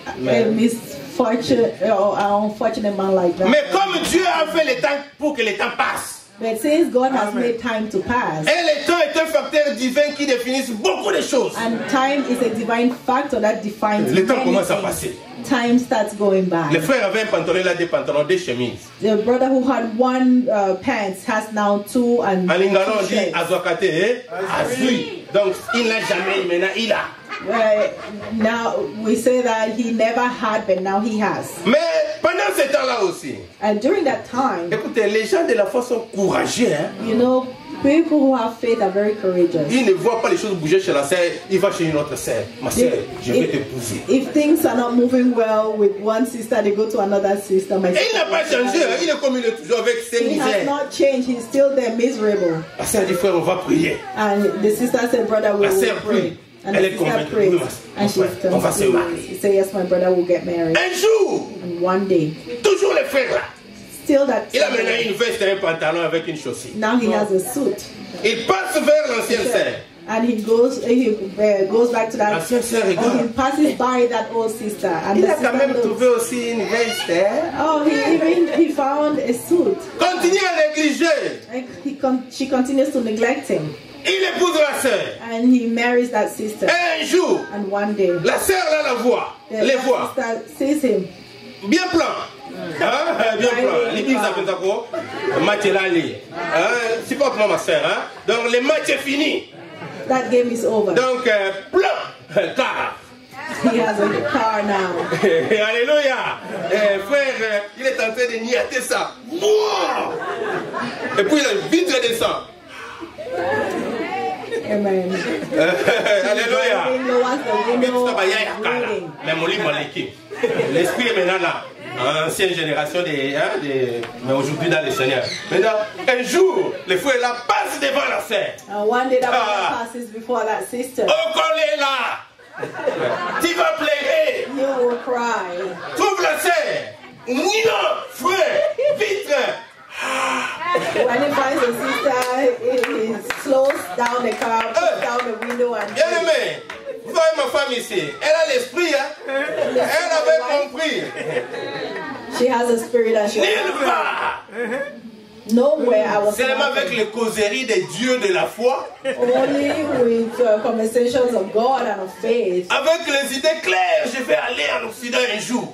A misfortunate or an unfortunate man like that. Mais comme Dieu a fait le temps pour que le temps passe. But since God has Amen. made time to pass, Et le temps est un facteur divin qui définit beaucoup de choses. and time is a divine factor that defines Le temps many commence à things. passer. Time starts going by. Le frère avait un pantalon, là, deux pantalons, deux chemises. The brother who had one pants has now two and En lingala, on two dit shirts. Azwakate, Azui. Donc, il n'a jamais, maintenant il a. Now we say that he never had, but now he has. Mais pendant ce temps-là aussi, And during that time, écoutez, les gens de la foi sont courageux. Hein? you know, People who have faith are very courageous. Il ne voit pas les choses bouger chez la sœur, il va chez une autre sœur. Ma sœur, je vais t'épouser. If things are not moving well with one sister, they go to another sister. Et il n'a pas changé, hein? Il est comme il est toujours avec ses He has misères. not changed. He's still there, miserable. La sœur dit, frère, on va prier. And the sister said, brother, we La will sœur pray. prie. And Elle the est sister convaincue. prayed. Oui, And she's on va se marier. She said, yes, my brother will get married. Un jour, And one day, toujours les frères là. still that Il a maintenant une veste et un pantalon avec une chaussure. now he has a suit. Il passe vers l'ancienne sœur. And he goes back to that, L'ancienne sœur or he regarde. passes by that old sister. And Il the a quand sister même looks. trouvé aussi une veste. Hein? Oh, he found a suit. Continue à négliger. And she continues to neglect him. Il épouse la sœur. And he marries that sister. Et un jour, And one day, la sœur là la voit. Les voit. that sister sees him. Bien plan. Hein? Bien plan. L'église a fait quoi? Le match est là. Supporte-moi ma sœur. Hein? Donc le match est fini. That game is over. Donc plan. Car. He has a car now. Alléluia. Frère, il est en train de niater ça. Wow. Et puis la vitre descend. Amen. Alléluia. He lowers the window and reading. Mais mon livre, mon équipe. L'esprit est maintenant là. Ancienne génération mais aujourd'hui dans le Seigneur. Maintenant, un jour, le frère là passe devant la sœur. And one day that brother passes before that sister. Oh, qu'on est là. Tu vas pleurer. You will cry. Trouve la sœur. Non, frère, vite. When he finds the sister, he slows down the car, puts down the window, and Bien aimé, vous voyez ma femme ici. Elle a l'esprit, hein. Elle avait compris. she has a spirit and she Nulle will part. nowhere. I was Seulement avec les causeries des dieux de la foi. only with conversations of God and of faith. Avec les idées claires, je vais aller en Occident un jour.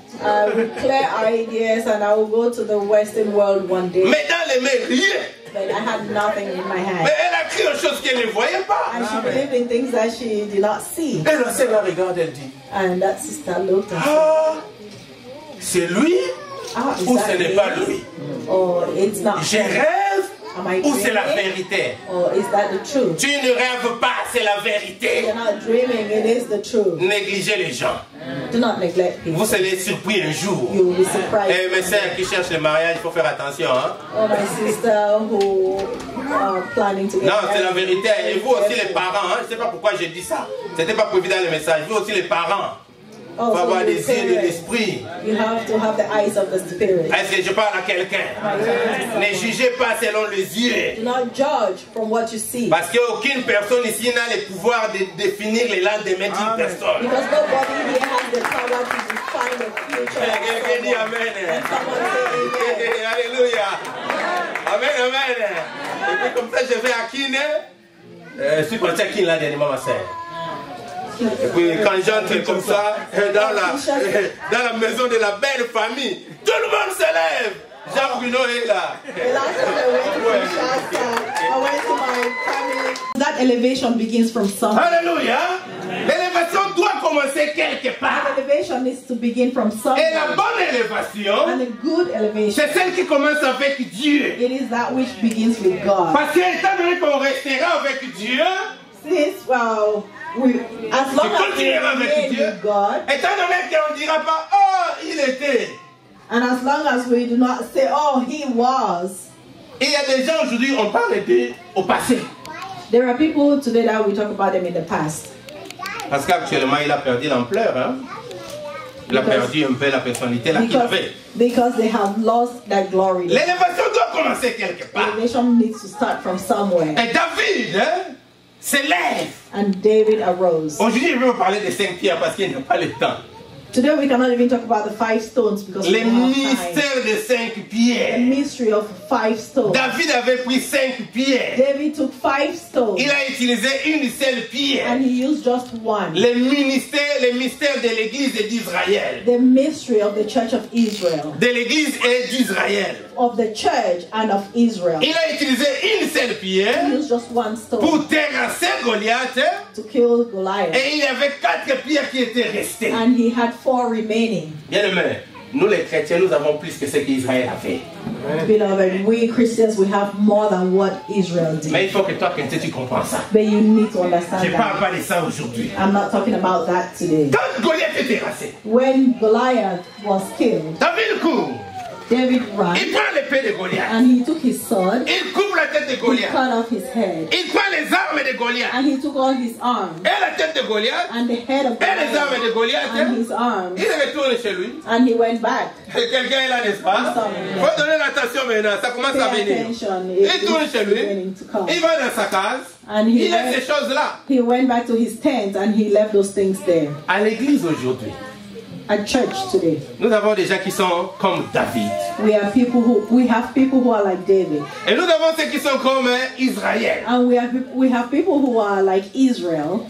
With clear ideas, and I will go to the Western world one day. Mais dans les mains, rien. But I had nothing in my hand. Mais elle a cru aux choses qu'elle ne voyait pas. And she believed in things that she did not see. Et la sœur la regarde, elle dit, And that sister looked and said, ah, c'est lui is ou that ce n'est me? pas lui? Or it's not. Je rêve Am I ou c'est la dreaming? vérité? Or is that the truth? Tu ne rêves pas, c'est la vérité. You're not dreaming, it is the truth. Négligez les gens. Do not neglect people. Vous serez surpris un jour. You will be surprised. Et mes sœurs qui cherchent le mariage, il faut faire attention. Hein? Oh, my sister who are planning to get Non, c'est la married. vérité. Et vous aussi les parents, hein? Je ne sais pas pourquoi j'ai dit ça. C'était pas prévu dans le message. Vous aussi les parents. Il faut Oh, avoir so des you yeux de parents, l'esprit. you have to have the eyes of the spirit. Est-ce que je parle à quelqu'un? Ne jugez pas selon les yeux. Do not judge from what you see. Parce qu'aucune personne ici n'a le pouvoir de définir les lendemains d'une personne. Because nobody here has the power to define the future of Quelqu'un dit someone. Amen. And someone say amen. Alléluia. Amen, amen. Et puis comme ça, je vais à Kine. Je suis parti à Kine là dernièrement, ma soeur. Et puis quand j'entre comme ça dans la maison de la belle famille, tout le monde se lève. Jean Bruno est là. The last time I went to Shasta, I went to my family. That elevation begins from somewhere. Alléluia. L'élévation doit commencer quelque part. Elevation needs to begin from Et la somewhere. bonne élévation, And a good elevation, c'est celle qui commence avec Dieu. it is that which begins with God. Parce que étant donné qu'on restera avec Dieu, Since, as long as we continuera avec remain Dieu. with God, Étant donné qu'on ne dira pas, oh, il était. and as long as we do not say, oh, he was, Et il y a des gens aujourd'hui, on parle d'eux au passé. there are people today that we talk about them in the past. Parce qu'actuellement, il a perdu l'ampleur. Hein? Il a perdu un peu la personnalité là qu'il avait. Because they have lost that glory. L'élévation doit commencer quelque part. Elevation needs to start from somewhere. Et David hein, se lève. And David arose. Aujourd'hui, je vais vous parler des 5 pierres parce qu'il n'y a pas le temps. Today we cannot even talk about the 5 stones because we Le don't have time. mystère des 5 The pierres. mystery of 5 stones. David avait pris 5 pierres. David took 5 stones Il a utilisé une seule pierre. and he used just one. Le mystère de l'église d'Israël. The mystery of the church of Israel. De l'église et d'Israël. Of the church and of Israel. Il a utilisé une seule pierre He used just one stone pour terrasser Goliath. to kill Goliath. Et il y avait 4 pierres qui étaient restées. And he had 4 remaining. Bien aimé, nous les chrétiens, nous avons plus que ce qu'Israël avait. Beloved, we Christians, we have more than what Israel did. Mais il faut que toi, tu comprends ça. But you need to understand Je ne parle that. pas de ça aujourd'hui. I'm not talking about that today. Quand Goliath était terrassé, When Goliath was killed, David court. David ran Il prend l'épée de Goliath. and he took his sword, Il coupe la tête de he Goliath. cut off his head, Il prend les armes de Goliath. and he took all his arms Et la tête de Goliath. and the head of Et les armes de Goliath Goliath. and his arms, Il retourne chez lui. and he went back. Quelqu'un est là, n'est-ce pas? Il faut donner l'attention maintenant. Ça commence à Pay venir. attention. Il tourne chez lui. Beginning to come. Il va dans sa case. And Il laisse ces choses-là. he went back to his tent and he left those things there. À l'église aujourd'hui, At church today, nous avons des gens qui sont comme David. we have people who are like David, Et nous avons ceux qui sont comme Israël. and we have people who are like Israel.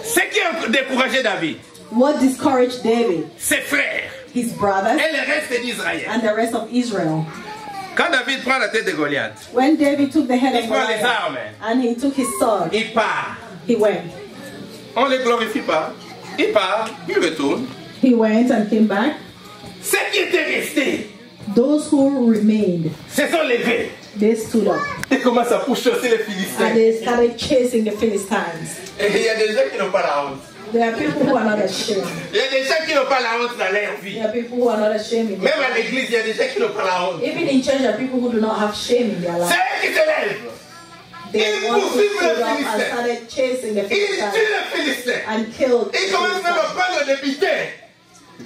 Ce qui a découragé David, What discouraged David? ses frères His brothers et le reste d'Israël. and the rest of Israel. Quand David prend la tête de Goliath, When David took the head il of prend les Goliath armes, and he took his sword, il part. he went. On ne le glorifie pas. Il part, il retourne. He went and came back. Ceux qui étaient restés Those who remained, se sont levés. they stood up Ils commencent à pourchasser les Philistins. and they started chasing the Philistines. Et il y a des gens qui n'ont pas la honte. There are people who are not ashamed. Il y a des gens qui n'ont pas la honte dans leur vie. There are people who are not ashamed in their Même à life. l'église, il y a des gens qui n'ont pas la honte. Even in church, there are people who do not have shame in their C'est life. eux qui se lèvent. They Ils want to poursuivent stood les up and Philistins. started chasing the Ils tuent Philistines les Philistins. and killed the Ils commencent même à Philistines. prendre des butins.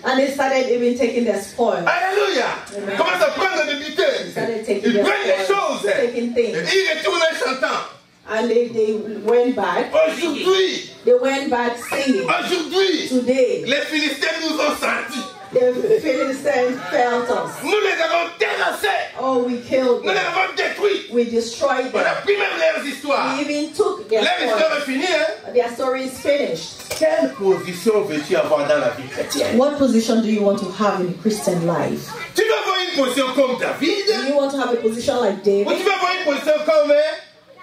And they started even taking their spoil. Alléluia. Amen. Ils commencent à prendre des butins. Started taking Ils their prennent des spoil, choses. taking things. Ils retournent en chantant. And they went back. Aujourd'hui, They went back singing. aujourd'hui, Today, les Philistins nous ont sentis. the Philistines felt us. Nous les avons terrassés. Oh, we killed Nous les them. avons détruits. We destroyed On them. a pris même leurs histoires. We even took their Leur histoire spoil. est finie, hein? Their story is finished. Quelle position veux-tu avoir dans la vie chrétienne? What position do you want to have in Christian life? Tu veux avoir une position comme David? Do you want to have a position like Ou David? tu veux avoir une position comme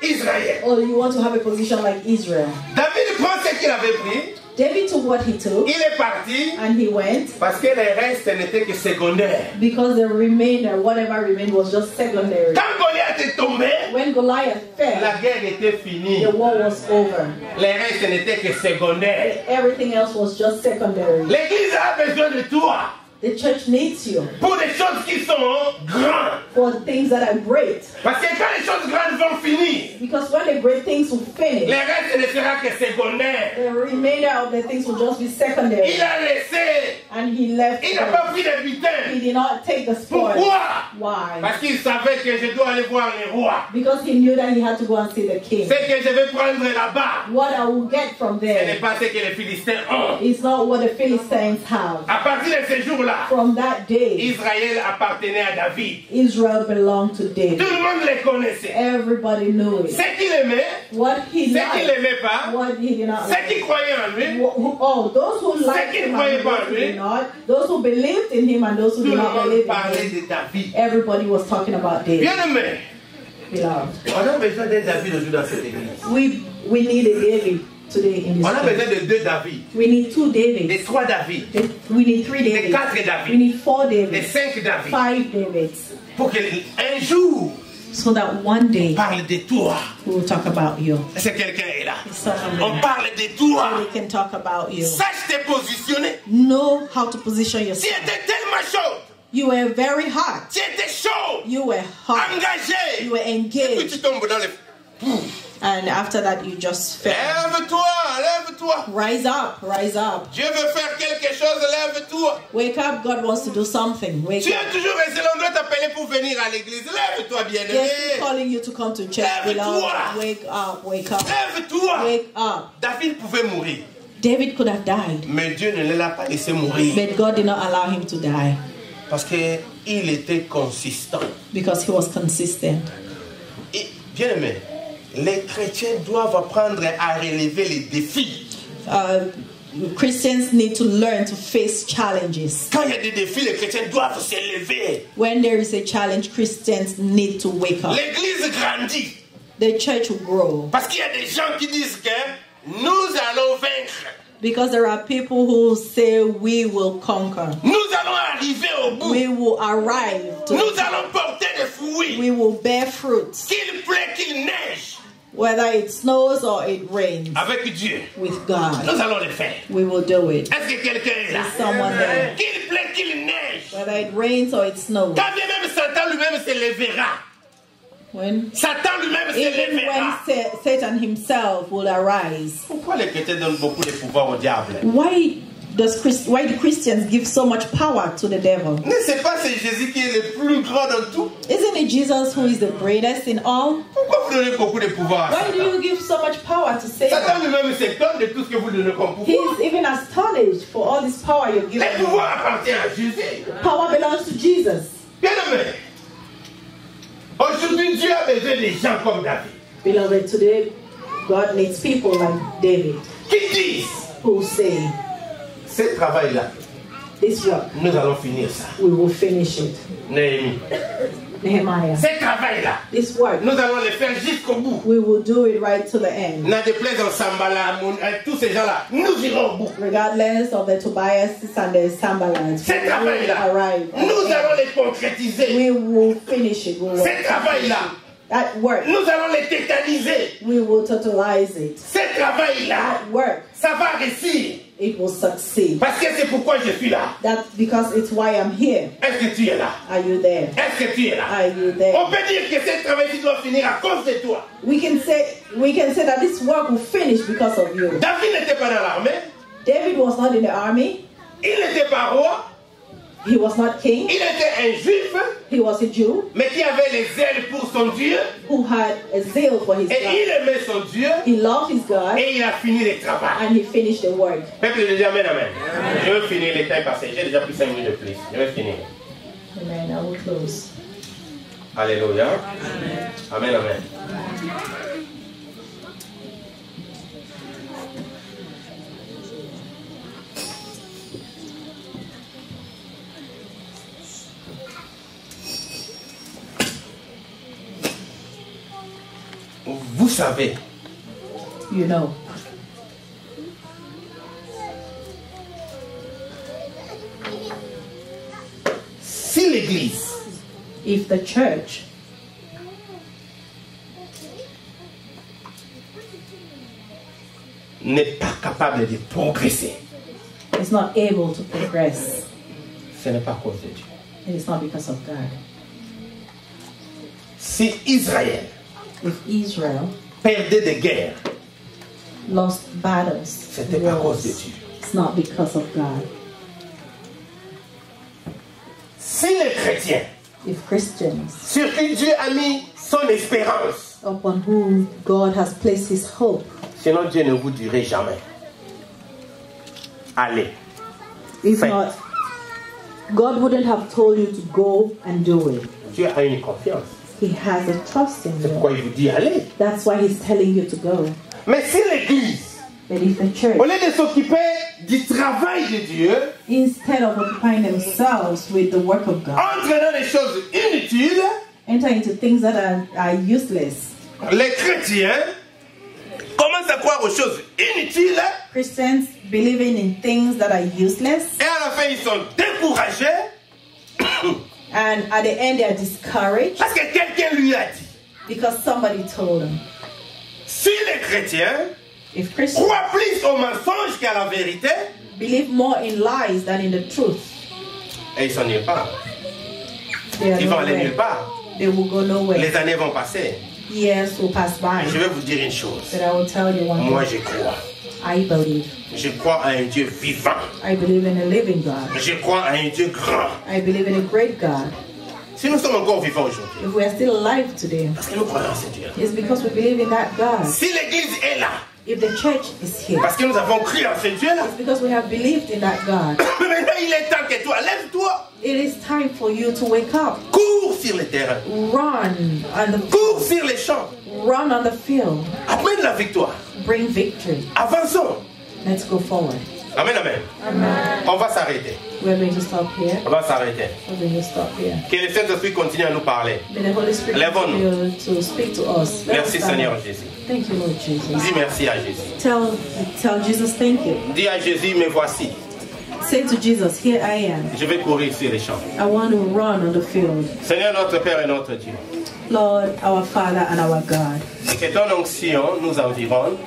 Israël? Or do you want to have a position like Israel? David prend ce qu'il avait pris. David took what he took Il est parti and he went parce que le reste n'était que secondaire. because the remainder, whatever remained, was just secondary. Quand Goliath est tombé, When Goliath la fell, guerre était finie. the war was over. Le reste n'était que secondaire. Everything else was just secondary. L'église a besoin de toi The church needs you pour des choses qui sont grandes. for things that are great. Parce que quand les choses grandes vont finir, Because when the great things will le finish, reste ne sera que secondaire. the remainder of the things will just be secondary. Il a laissé, And he left. il n'a them. pas pris de butin. He did not take the spoil. Pourquoi? Why? Parce qu'il savait que je dois aller voir les rois. Because he knew that he had to go and see the king. Ce que je vais prendre là-bas, What I will get from ce n'est there pas ce que les Philistins ont. is not what the Philistines have. À partir de ce jour-là, From that day, Israël appartenait à David. Israel belonged to Tout David. le monde les connaissait. Everybody knew it. Ceux qui l'aimaient, What he ceux qui ne liked, l'aimaient pas, what he did not ceux qui like. croyaient en lui, Those who liked him and those who did not, those who believed in him and those who tout did le not monde believe in parlait him. de David. Everybody was talking about David. Bien-aimé, Beloved. on a besoin d'un David aujourd'hui dans cette église. We need a David today in On this a church. besoin de 2 David, We need 2 de Davids. 3 David, We need 3 de Davids. 4 We David, need 4 de Davids. 5 David. 5 Davids. Pour qu'un jour, So that one day on parle de toi. we will talk about you. Est-ce que quelqu'un est là? Someone On parle de toi. we can talk about you. Sache te positionner. Know how to position Tu yourself. étais tellement chaud. You were very hot. Tu étais chaud. You were hot. Engagé. You were Et puis engaged. tu tombes dans les... And after that, you just fell. Lève-toi, lève-toi. Rise up. Rise up. Dieu veut faire quelque chose, lève-toi. Wake up. God wants to do something. Wake Tu up. es toujours resté, on doit t'appeler pour venir à l'église. Lève-toi, Yes, he's bien-aimé. calling you to come to church. Lève-toi. Beloved. Wake up. Wake up. Lève-toi. Wake up. David pouvait mourir, David could have died, mais Dieu ne l'a pas laissé mourir. but God did not allow him to die Parce qu'il était consistant. because he was consistent. Et, bien-aimé, les chrétiens doivent apprendre à relever les défis. Christians need to learn to face challenges. Quand il y a des défis, les chrétiens doivent se lever. When there is a challenge, Christians need to wake up. L'église grandit. The church will grow Parce qu'il y a des gens qui disent que nous allons vaincre. because there are people who say we will conquer. Nous allons arriver au au bout. we will arrive to Nous allons porter des fruits. we will bear fruits, Qu'il plaît, qu'il neige. whether it snows or it rains. Avec Dieu. With God, Nous allons le faire. we will do it. Est-ce que quelqu'un est là? Is someone there? Qu'il plaît, qu'il neige. Whether it rains or it snows. Quand bien même Satan lui-même se lèvera. When Satan lui-même se even lèvera. when Satan himself will arise. Pourquoi les chrétiens donnent beaucoup de pouvoir au diable? Why do Christians give so much power to the devil? Ne c'est pas c'est Jésus qui est le plus grand de tout? Isn't it Jesus who is the greatest in all? Pourquoi vous donnez beaucoup de pouvoir à Why do Satan? you give so much power to Satan? Satan lui-même s'étonne de tout ce que vous donnez comme pouvoir. He's even astonished for all this power you're giving Le him. pouvoir appartient à Jésus. Power belongs to Jesus. Bien aimé. Aujourd'hui, Dieu a besoin des gens comme David. Beloved, today God needs people like David Qui disent, who say, ce travail-là, this work, nous allons finir ça. we will finish it. Néhémie. Nehemiah, Ce travail-là, this work, nous allons le faire jusqu'au bout. we will do it right to the end. N'a déplaise en Sambala, tous ces gens-là, nous irons au bout. Regardless of the Tobias and the Sanballats, Ce we will travail-là, arrive. at nous the allons end. les concrétiser. We will finish it. We will Ce travail-là, that work, nous allons les tétaniser. we will totalize it. Ce travail-là, That work, ça va réussir. it will succeed. Parce que c'est pourquoi je suis là. That's because it's why I'm here. Est-ce que tu es là? Are you there? Est-ce que tu es là? Are you there? On peut dire que ce travail-ci doit finir à cause de toi. We can say that this work will finish because of you. David n'était pas dans l'armée. David was not in the army. Il n'était pas roi. He was not king. Il était un juif, He was a Jew mais qui avait les ailes pour son Dieu. who had a zeal for his Et God. il aimait son Dieu. He loved his God Et il a fini le travail. and he finished the work. Peuple de Dieu, amen, amen. Je vais finir les temps passés. J'ai déjà pris 5 minutes de plus. Je vais finir. Amen. I will close. Alléluia. Amen, amen. Vous savez, You know, si l'Église if the church n'est pas capable de progresser, is not able to progress, ce n'est pas à cause de Dieu. it is not because of God. Si Israël If Israel perdait des guerres, lost battles, c'était pas à cause de wars, Dieu. it's not because of God. Si les chrétiens, If Christians, sur qui Dieu a mis son espérance, upon whom God has placed his hope, sinon Dieu ne vous dirait jamais. Allez. if Faites. not, God wouldn't have told you to go and do it. Dieu a une confiance. He has a trust in C'est you. pourquoi il vous dit allez. That's why he's telling you to go. Mais si l'Église, But if the church, au lieu de s'occuper du travail de Dieu, instead of occupying themselves with the work of God, entre dans des choses inutiles, enter into things that are useless, les chrétiens commencent à croire aux choses inutiles Christians believing in things that are useless, et à la fin ils sont découragés and at the end they are discouraged parce que quelqu'un lui a dit. because somebody told them. Si les chrétiens If Christians croient plus au mensonge qu'à la vérité, believe more in lies than in the truth, et ils sont nulle part. they are Ils vont aller nowhere. nulle part. They will go nowhere. Les années vont passer. Years will pass by. Je vais vous dire une chose. But I will tell you one Moi, thing. je crois. I believe. Je crois à un Dieu vivant. I believe in a living God. Je crois à un Dieu grand. I believe in a great God. Si nous sommes encore vivants aujourd'hui, If we are still alive today, parce que nous croyons en ce Dieu. it's because we believe in that God. Si l'Église est là, If the church is here, parce que nous avons cru en ce Dieu-là. it's because we have believed in that God. Mais maintenant, il est temps que toi, lève-toi. It is time for you to wake up. Cours sur le terrain. Run on the Cours sur les champs. run on the field. Amène la victoire. Bring victory. Avançons. Let's go forward. Amen, amen. Amen. On va s'arrêter. We're going to stop here. On va s'arrêter. We're going to stop here. Que le Saint-Esprit continue à nous parler. May the Holy Spirit Lèvons-nous. continue to speak to us. Let us Merci stand Seigneur up. Jésus. Thank you, Lord Jesus. Dis merci à Jésus. Tell Jesus thank you. Dis à Jésus, me voici. Say to Jesus, here I am. Je vais courir sur les champs. I want to run on the field. Seigneur notre Père et notre Dieu. Lord, our Father and our God. Que ton onction nous environne.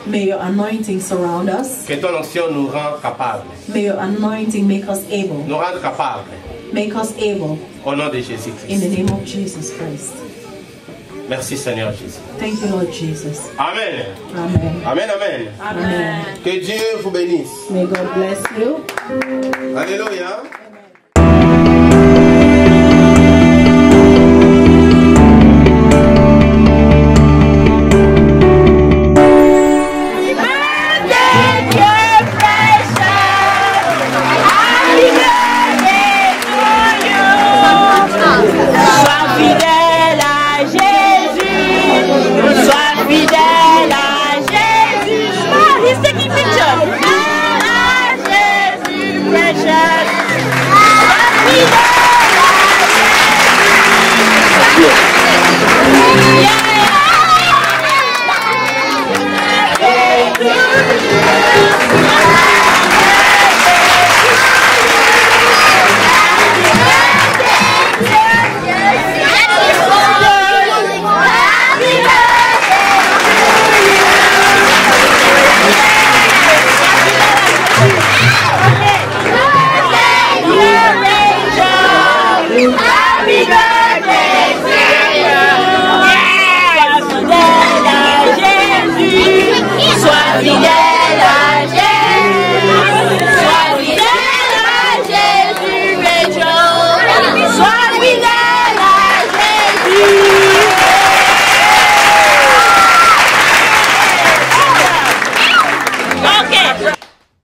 May your anointing surround us. Que ton onction nous rend capables. May your anointing make us able. Nous rendre capables. Make us able. Au nom de Jésus-Christ. In the name of Jesus Christ. Merci Seigneur Jésus. Thank you, Lord Jesus. Amen. Amen. Amen, amen. Amen. Que Dieu vous bénisse. May God bless you. Alléluia.